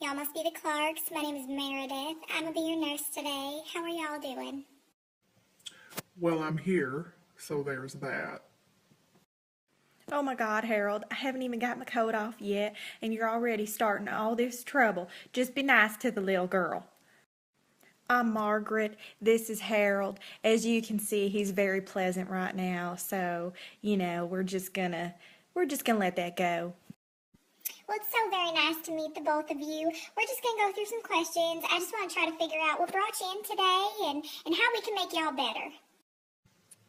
Y'all must be the Clarks. My name is Meredith. I'm gonna be your nurse today. How are y'all doing? Well, I'm here, so there's that. Oh my God, Harold, I haven't even got my coat off yet, and you're already starting all this trouble. Just be nice to the little girl. I'm Margaret. This is Harold. As you can see, he's very pleasant right now, so, we're just gonna let that go. Well, it's so very nice to meet the both of you. We're just gonna go through some questions. I just want to try to figure out what brought you in today and how we can make y'all better.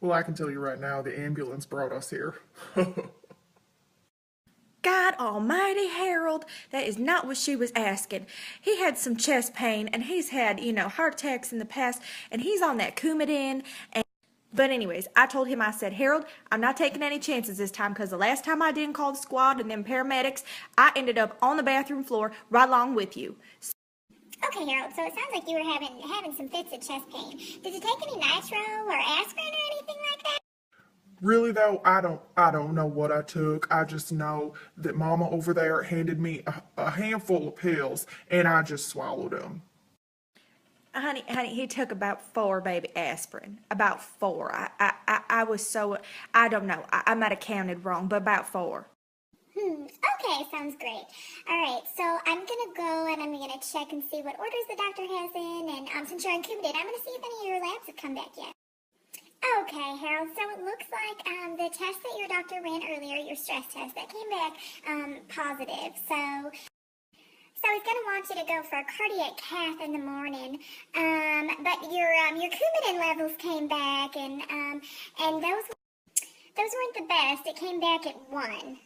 Well, I can tell you right now, the ambulance brought us here. God almighty, Harold, that is not what she was asking. He had some chest pain, and he's had, heart attacks in the past, and he's on that Coumadin. But anyways, I told him, I said, Harold, I'm not taking any chances this time, because the last time I didn't call the squad and them paramedics, I ended up on the bathroom floor right along with you. Okay, Harold. So it sounds like you were having some fits of chest pain. Did you take any nitro or aspirin or anything like that? Really though, I don't know what I took. I just know that Mama over there handed me a handful of pills, and I just swallowed them. Honey, he took about 4 baby aspirin. About 4. I was so, I don't know. I might have counted wrong, but about 4. Okay, sounds great. All right, so I'm gonna go and I'm gonna check and see what orders the doctor has in, and since you're included, I'm gonna see if any of your labs have come back yet. Okay, Harold. So it looks like the test that your doctor ran earlier, your stress test, that came back positive. So he's gonna want you to go for a cardiac cath in the morning. But your Coumadin levels came back, and those weren't the best. It came back at 1.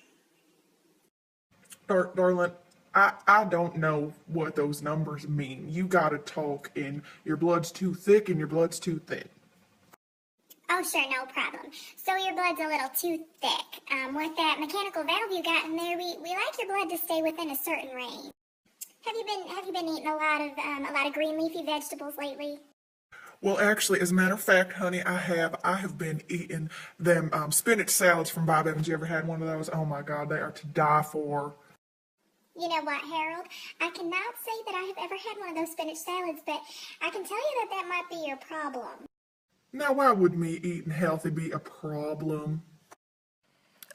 Darling, I don't know what those numbers mean. You gotta talk in your blood's too thick and your blood's too thin. Oh, sure, no problem. So your blood's a little too thick. With that mechanical valve you got in there, we like your blood to stay within a certain range. Have you been eating a lot of green leafy vegetables lately? Well, actually, as a matter of fact, honey, I have been eating them spinach salads from Bob Evans. You ever had one of those? Oh my God, they are to die for. You know what, Harold? I cannot say that I have ever had one of those spinach salads, but I can tell you that might be your problem. Now, why would me eating healthy be a problem?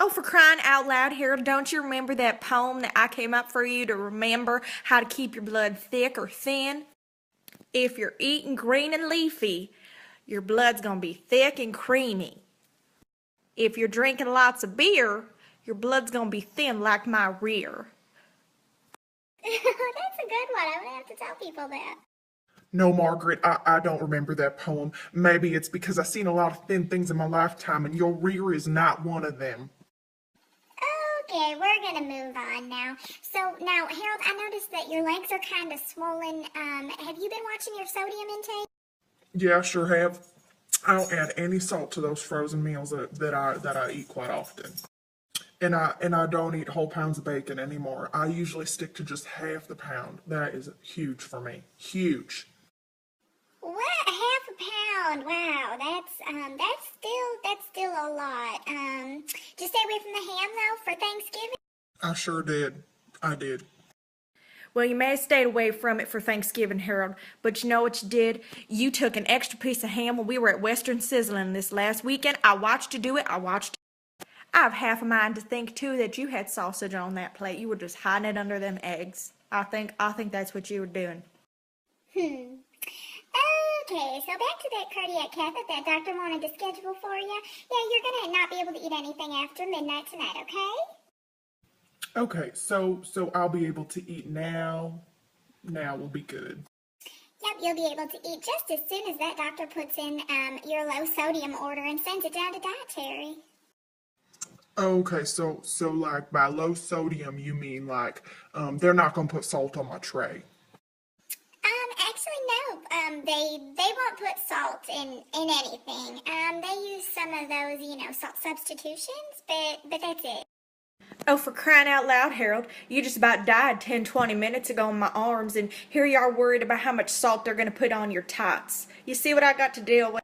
Oh, for crying out loud, Harold, don't you remember that poem that I came up for you to remember how to keep your blood thick or thin? If you're eating green and leafy, your blood's gonna be thick and creamy. If you're drinking lots of beer, your blood's gonna be thin like my rear. That's a good one. I'm gonna have to tell people that. No, Margaret, I don't remember that poem. Maybe it's because I've seen a lot of thin things in my lifetime, and your rear is not one of them. Okay, we're gonna move on now. So now, Harold, I noticed that your legs are kind of swollen. Have you been watching your sodium intake? Yeah, I sure have. I don't add any salt to those frozen meals that I eat quite often. And I don't eat whole pounds of bacon anymore. I usually stick to just half the pound. That is huge for me. Huge. What? Half a pound? Wow, that's still a lot. Just stay away from the ham though for Thanksgiving. I sure did. I did. Well, you may have stayed away from it for Thanksgiving, Harold, but you know what you did? You took an extra piece of ham when we were at Western Sizzling this last weekend. I watched you do it. I have half a mind to think, too, that you had sausage on that plate. You were just hiding it under them eggs. I think that's what you were doing. Okay, so back to that cardiac cath that doctor wanted to schedule for you. Yeah, you're gonna not be able to eat anything after midnight tonight, okay? Okay, so I'll be able to eat now. Now will be good. Yep, you'll be able to eat just as soon as that doctor puts in your low sodium order and sends it down to dietary. Okay, so like by low sodium, you mean like they're not gonna put salt on my tray. Actually, no. They won't put salt in anything. They use some of those, salt substitutions, but that's it. Oh, for crying out loud, Harold, you just about died 10-20 minutes ago in my arms, and here you are worried about how much salt they're going to put on your tots. You see what I got to deal with?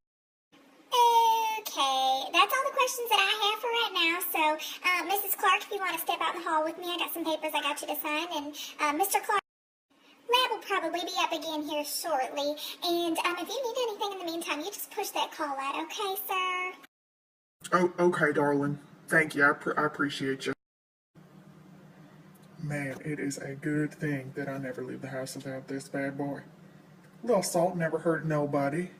Okay, that's all the questions that I have for right now. So, Mrs. Clark, if you want to step out in the hall with me, I got some papers I got you to sign, and Mr. Clark. Lab will probably be up again here shortly. And if you need anything in the meantime, you just push that call out, okay, sir? Oh, okay, darling. Thank you. I appreciate you. Man, it is a good thing that I never leave the house without this bad boy. Little salt never hurt nobody.